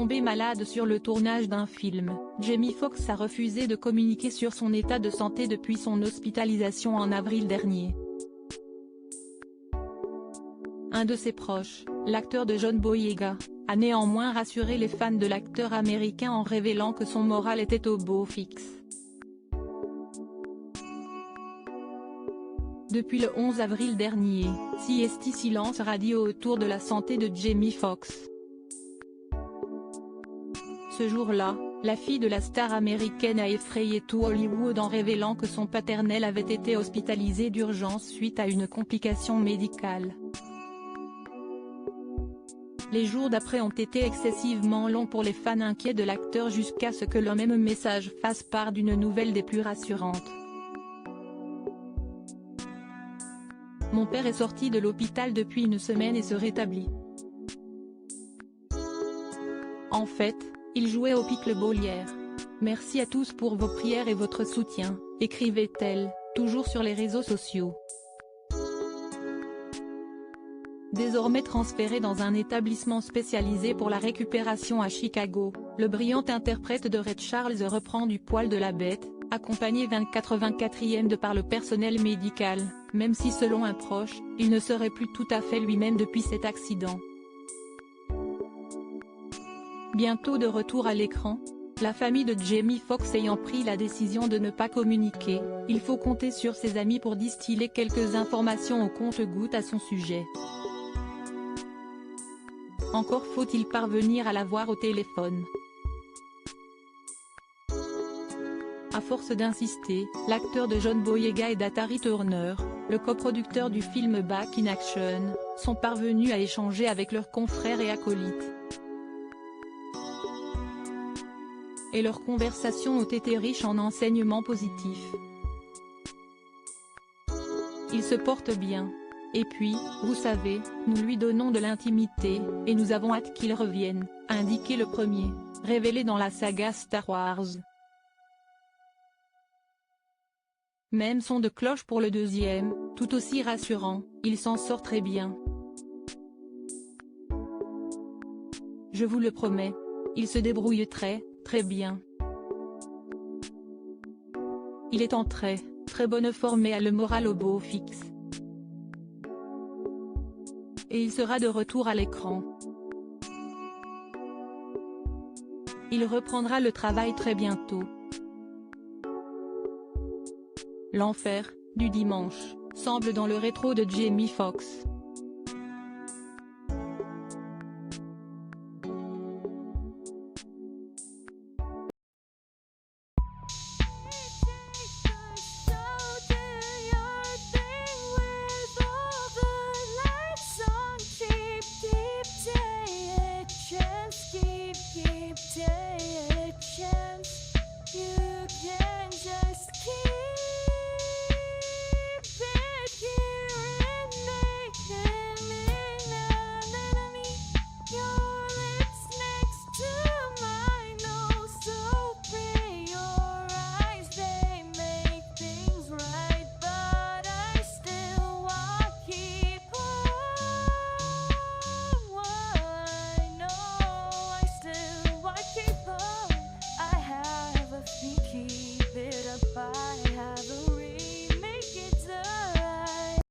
tombé malade sur le tournage d'un film. Jamie Foxx a refusé de communiquer sur son état de santé depuis son hospitalisation en avril dernier. Un de ses proches, l'acteur de John Boyega, a néanmoins rassuré les fans de l'acteur américain en révélant que son moral était au beau fixe. Depuis le 11 avril dernier, CST silence radio autour de la santé de Jamie Foxx. Ce jour-là, la fille de la star américaine a effrayé tout Hollywood en révélant que son paternel avait été hospitalisé d'urgence suite à une complication médicale. Les jours d'après ont été excessivement longs pour les fans inquiets de l'acteur jusqu'à ce que le même message fasse part d'une nouvelle des plus rassurantes. Mon père est sorti de l'hôpital depuis une semaine et se rétablit. En fait, il jouait au pickleball hier. Merci à tous pour vos prières et votre soutien, écrivait-elle, toujours sur les réseaux sociaux. Désormais transféré dans un établissement spécialisé pour la récupération à Chicago, le brillant interprète de Ray Charles reprend du poil de la bête, accompagné 24e de par le personnel médical, même si selon un proche, il ne serait plus tout à fait lui-même depuis cet accident. Bientôt de retour à l'écran, la famille de Jamie Foxx ayant pris la décision de ne pas communiquer, il faut compter sur ses amis pour distiller quelques informations au compte-gouttes à son sujet. Encore faut-il parvenir à l'avoir au téléphone. À force d'insister, l'acteur de John Boyega et d'Atari Turner, le coproducteur du film Back in Action, sont parvenus à échanger avec leurs confrères et acolytes. Et leurs conversations ont été riches en enseignements positifs. Il se porte bien. Et puis, vous savez, nous lui donnons de l'intimité, et nous avons hâte qu'il revienne, a indiqué le premier, révélé dans la saga Star Wars. Même son de cloche pour le deuxième, tout aussi rassurant, il s'en sort très bien. Je vous le promets. Il se débrouille très bien. Il est en très bonne forme et a le moral au beau fixe. Et il sera de retour à l'écran. Il reprendra le travail très bientôt. L'enfer, du dimanche, semble dans le rétro de Jamie Foxx.